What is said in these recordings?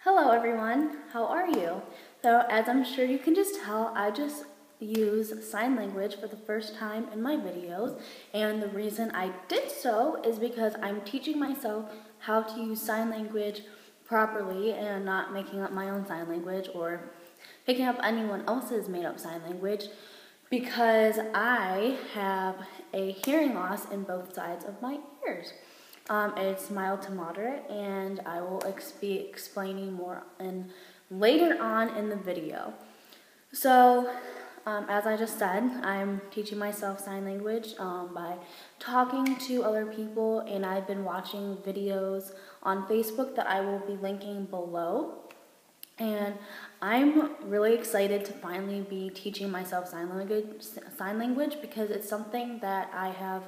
Hello everyone, how are you? So as I'm sure you can just tell, I just use sign language for the first time in my videos, and the reason I did so is because I'm teaching myself how to use sign language properly and not making up my own sign language or picking up anyone else's made up sign language, because I have a hearing loss in both sides of my ears. It's mild to moderate, and I will be explaining more later on in the video. So, as I just said, I'm teaching myself sign language by talking to other people, and I've been watching videos on Facebook that I will be linking below. And I'm really excited to finally be teaching myself sign language because it's something that I have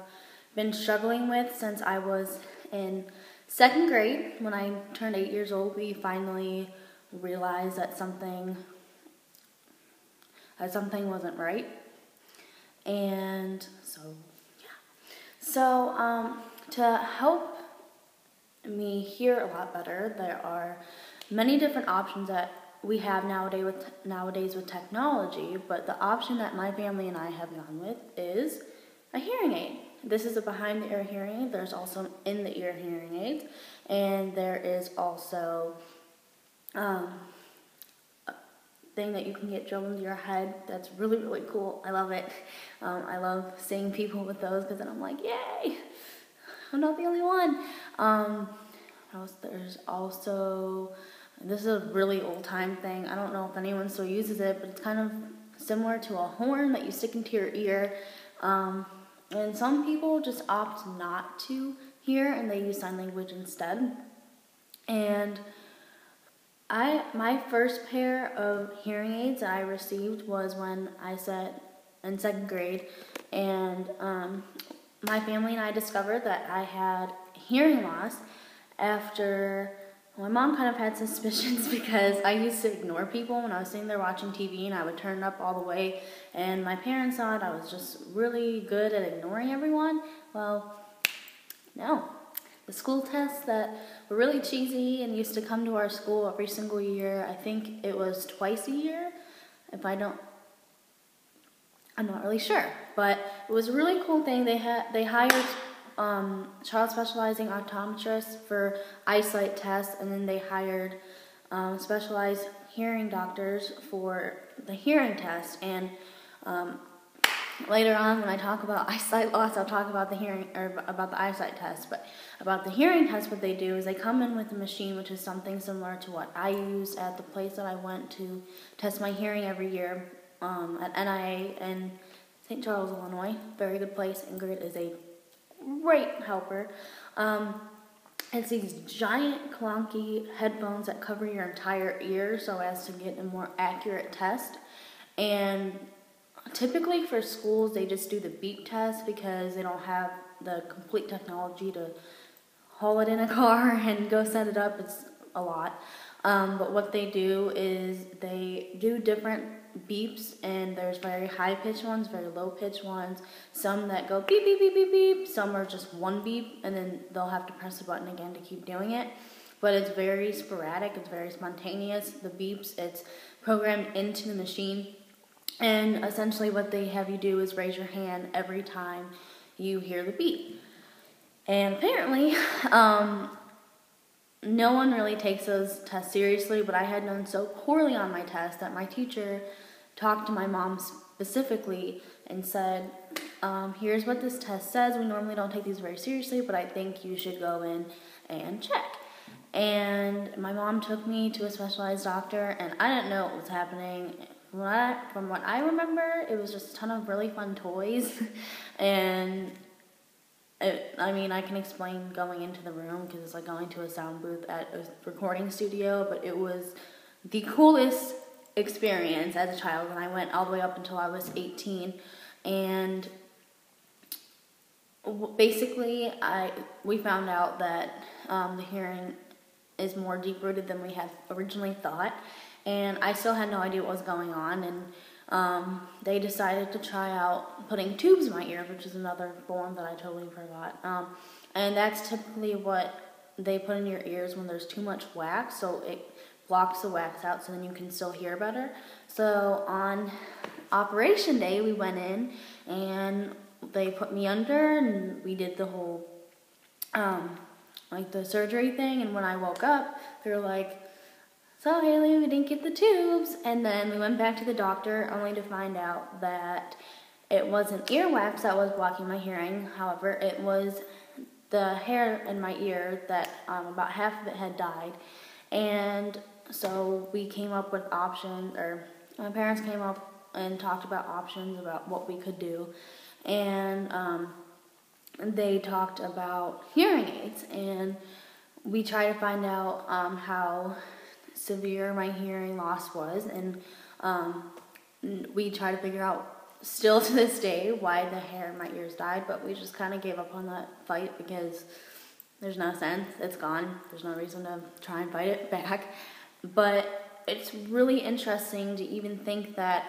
been struggling with since I was in second grade. When I turned 8 years old, we finally realized that something wasn't right. And so, yeah. So, to help me hear a lot better, there are many different options that we have nowadays with technology, but the option that my family and I have gone with is a hearing aid. This is a behind the ear hearing aid. There's also an in the ear hearing aid, and there is also a thing that you can get drilled into your head that's really, really cool. I love it. I love seeing people with those because then I'm like, yay, I'm not the only one. There's also, this is a really old time thing. I don't know if anyone still uses it, but it's kind of similar to a horn that you stick into your ear. And some people just opt not to hear and they use sign language instead. And my first pair of hearing aids that I received was when I sat in second grade, and my family and I discovered that I had hearing loss after my mom kind of had suspicions because I used to ignore people when I was sitting there watching TV, and I would turn it up all the way, and my parents thought I was just really good at ignoring everyone. Well, no. The school tests that were really cheesy and used to come to our school every single year, I think it was twice a year, I'm not really sure, but it was a really cool thing. They hired child specializing optometrists for eyesight tests, and then they hired specialized hearing doctors for the hearing test. And later on, when I talk about eyesight loss, I'll talk about about the eyesight test. But about the hearing test, what they do is they come in with a machine, which is something similar to what I use at the place that I went to test my hearing every year at NIA in St. Charles, Illinois. Very good place. Ingrid is a great helper. It's these giant clunky headphones that cover your entire ear so as to get a more accurate test. And typically for schools, they just do the beep test because they don't have the complete technology to haul it in a car and go set it up. It's a lot. But what they do is they do different beeps, and there's very high-pitched ones, very low-pitched ones, some that go beep, beep, beep, beep, beep, some are just one beep, and then they'll have to press the button again to keep doing it. But it's very sporadic, it's very spontaneous. The beeps, it's programmed into the machine, and essentially what they have you do is raise your hand every time you hear the beep. And apparently, no one really takes those tests seriously, but I had done so poorly on my test that my teacher talked to my mom specifically and said, here's what this test says. We normally don't take these very seriously, but I think you should go in and check. And my mom took me to a specialized doctor, and I didn't know what was happening. From what I remember, it was just a ton of really fun toys, and I can explain going into the room because it's like going to a sound booth at a recording studio, but it was the coolest experience as a child, and I went all the way up until I was 18, and basically we found out that the hearing is more deep-rooted than we had originally thought, and I still had no idea what was going on, and they decided to try out putting tubes in my ears, which is another form that I totally forgot. And that's typically what they put in your ears when there's too much wax, so it blocks the wax out so then you can still hear better. So on operation day, we went in and they put me under and we did the whole like the surgery thing, and when I woke up, they were like, "So Haley, we didn't get the tubes." And then we went back to the doctor only to find out that it wasn't earwax that was blocking my hearing. However, it was the hair in my ear that about half of it had died. And so we came up with options, or my parents came up and talked about options about what we could do. And they talked about hearing aids, and we tried to find out how severe my hearing loss was, and we tried to figure out still to this day why the hair in my ears died, but we just kind of gave up on that fight because there's no sense. It's gone. There's no reason to try and fight it back. But it's really interesting to even think that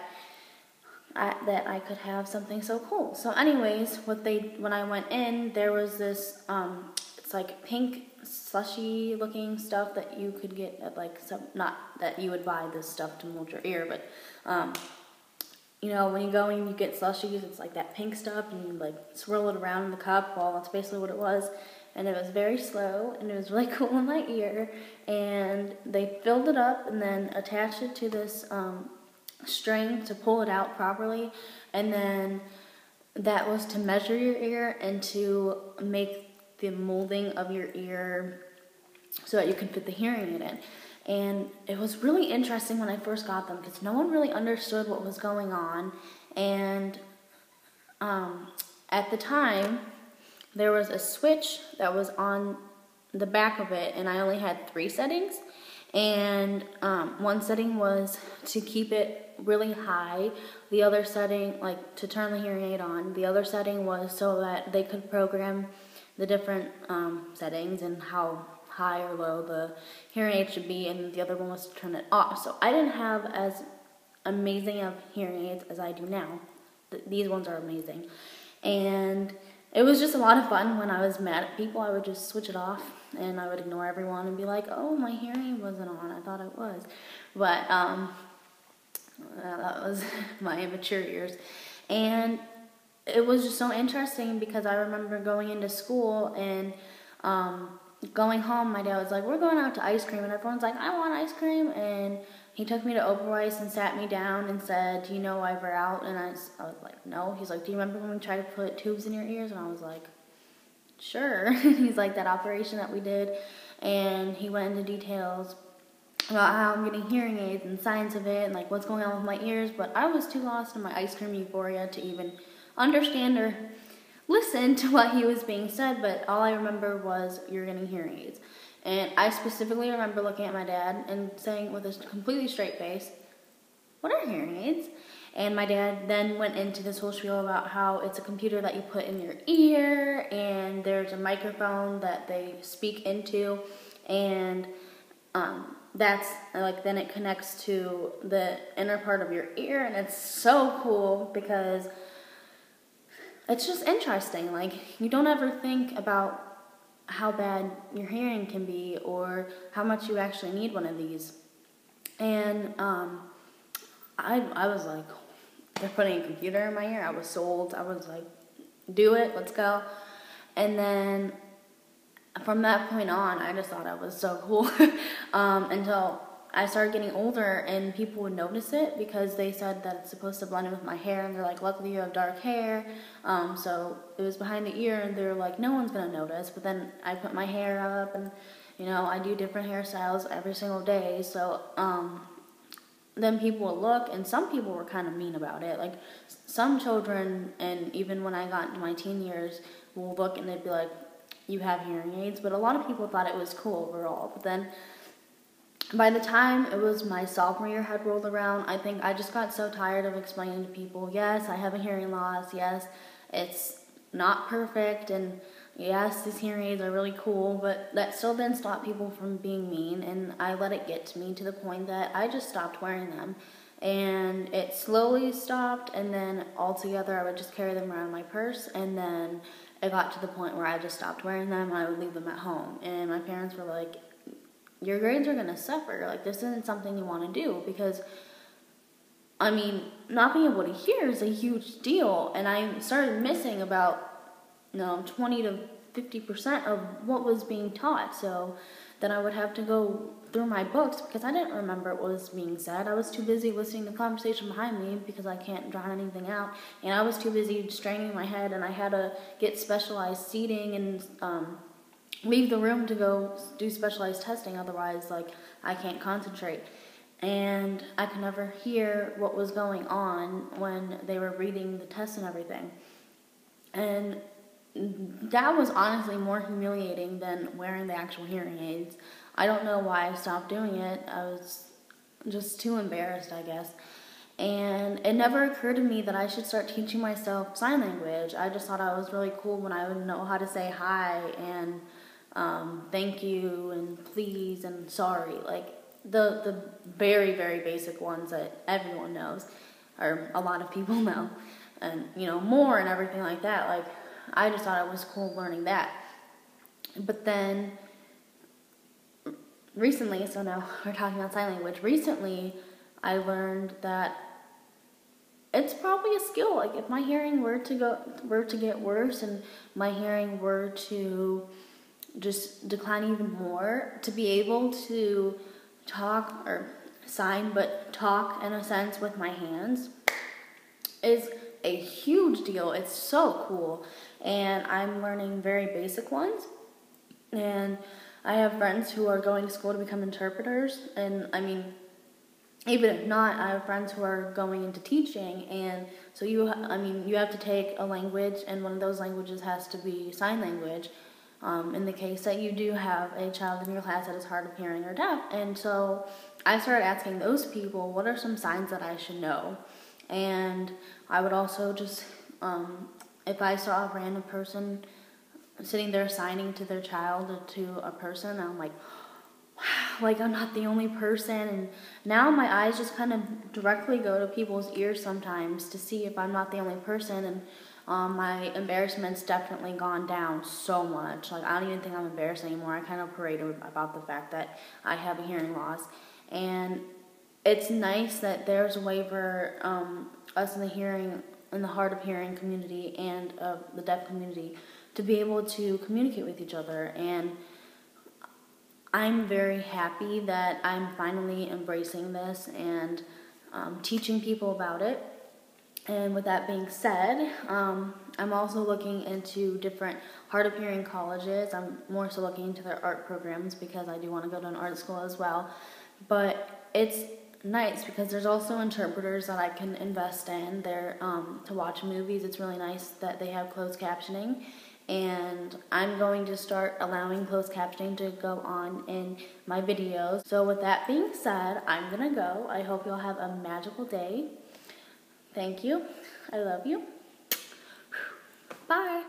I could have something so cool. So anyways, when I went in, there was this, it's like pink slushy looking stuff that you could get at like not that you would buy this stuff to mold your ear, but you know, when you go and you get slushies, it's like that pink stuff and you like swirl it around in the cup. Well, that's basically what it was. And it was very slow and it was really cool in my ear. And they filled it up and then attached it to this string to pull it out properly, and then that was to measure your ear and to make the molding of your ear so that you could fit the hearing aid in. And it was really interesting when I first got them because no one really understood what was going on. And at the time, there was a switch that was on the back of it, and I only had 3 settings. And one setting was to keep it really high. The other setting, like to turn the hearing aid on. The other setting was so that they could program the different settings and how high or low the hearing aid should be. And the other one was to turn it off. So I didn't have as amazing of hearing aids as I do now. These ones are amazing. And it was just a lot of fun. When I was mad at people, I would just switch it off and I would ignore everyone and be like, "Oh, my hearing wasn't on. I thought it was." But that was my immature years. And it was just so interesting because I remember going into school and going home, my dad was like, "We're going out to ice cream." And everyone's like, "I want ice cream." And he took me to Oberweis and sat me down and said, "Do you know why we're out?" And I was like, "No." He's like, "Do you remember when we tried to put tubes in your ears?" And I was like, "Sure." He's like, "That operation that we did." And he went into details about how I'm getting hearing aids and science of it and like what's going on with my ears. But I was too lost in my ice cream euphoria to even understand or listen to what he was being said. But all I remember was, "You're getting hearing aids." And I specifically remember looking at my dad and saying with a completely straight face, "What are hearing aids?" And my dad then went into this whole spiel about how it's a computer that you put in your ear and there's a microphone that they speak into, and that's like then it connects to the inner part of your ear. And it's so cool because it's just interesting. Like, you don't ever think about how bad your hearing can be or how much you actually need one of these. And I was like, they're putting a computer in my ear. I was sold. I was like, do it, let's go. And then from that point on, I just thought I was so cool until I started getting older and people would notice it because they said that it's supposed to blend in with my hair, and they're like, "Luckily you have dark hair." So it was behind the ear, and they're like, "No one's gonna notice." But then I put my hair up, and you know, I do different hairstyles every single day. So then people would look, and some people were kind of mean about it. Like some children, and even when I got into my teen years, will look and they'd be like, "You have hearing aids." But a lot of people thought it was cool overall. But then by the time it was my sophomore year had rolled around, I think I just got so tired of explaining to people, yes, I have a hearing loss, yes, it's not perfect, and yes, these hearing aids are really cool, but that still didn't stop people from being mean, and I let it get to me to the point that I just stopped wearing them. And it slowly stopped, and then altogether I would just carry them around in my purse, and then it got to the point where I just stopped wearing them, and I would leave them at home. And my parents were like, your grades are going to suffer. Like, this isn't something you want to do, because, I mean, not being able to hear is a huge deal, and I started missing about, 20 to 50% of what was being taught, so then I would have to go through my books because I didn't remember what was being said. I was too busy listening to the conversation behind me because I can't drown anything out, and I was too busy straining my head, and I had to get specialized seating and leave the room to go do specialized testing, otherwise, like, I can't concentrate. And I could never hear what was going on when they were reading the tests and everything. And that was honestly more humiliating than wearing the actual hearing aids. I don't know why I stopped doing it. I was just too embarrassed, I guess. And it never occurred to me that I should start teaching myself sign language. I just thought I was really cool when I would know how to say hi and thank you and please and sorry. Like, the very, very basic ones that everyone knows, or a lot of people know, and, more and everything like that. Like, I just thought it was cool learning that. But then, recently, so now we're talking about sign language, recently I learned that it's probably a skill. Like, if my hearing were to get worse and my hearing were to just decline even more, to be able to talk or sign, but talk in a sense with my hands is a huge deal. It's so cool, and I'm learning very basic ones, and I have friends who are going to school to become interpreters, and I mean, even if not, I have friends who are going into teaching, and so you have to take a language, and one of those languages has to be sign language, in the case that you do have a child in your class that is hard of hearing or deaf. And so I started asking those people, what are some signs that I should know? And I would also just, if I saw a random person sitting there signing to their child or to a person, I'm like, wow, like, I'm not the only person. And now my eyes just kind of directly go to people's ears sometimes to see if I'm not the only person. And my embarrassment's definitely gone down so much. Like, I don't even think I'm embarrassed anymore. I kind of parade about the fact that I have a hearing loss. And it's nice that there's a way for us in the hard of hearing community and the deaf community to be able to communicate with each other. And I'm very happy that I'm finally embracing this and teaching people about it. And with that being said, I'm also looking into different hard of hearing colleges. I'm more so looking into their art programs because I do want to go to an art school as well. But it's nice because there's also interpreters that I can invest in there to watch movies. It's really nice that they have closed captioning. And I'm going to start allowing closed captioning to go on in my videos. So with that being said, I'm going to go. I hope you'll have a magical day. Thank you. I love you. Bye.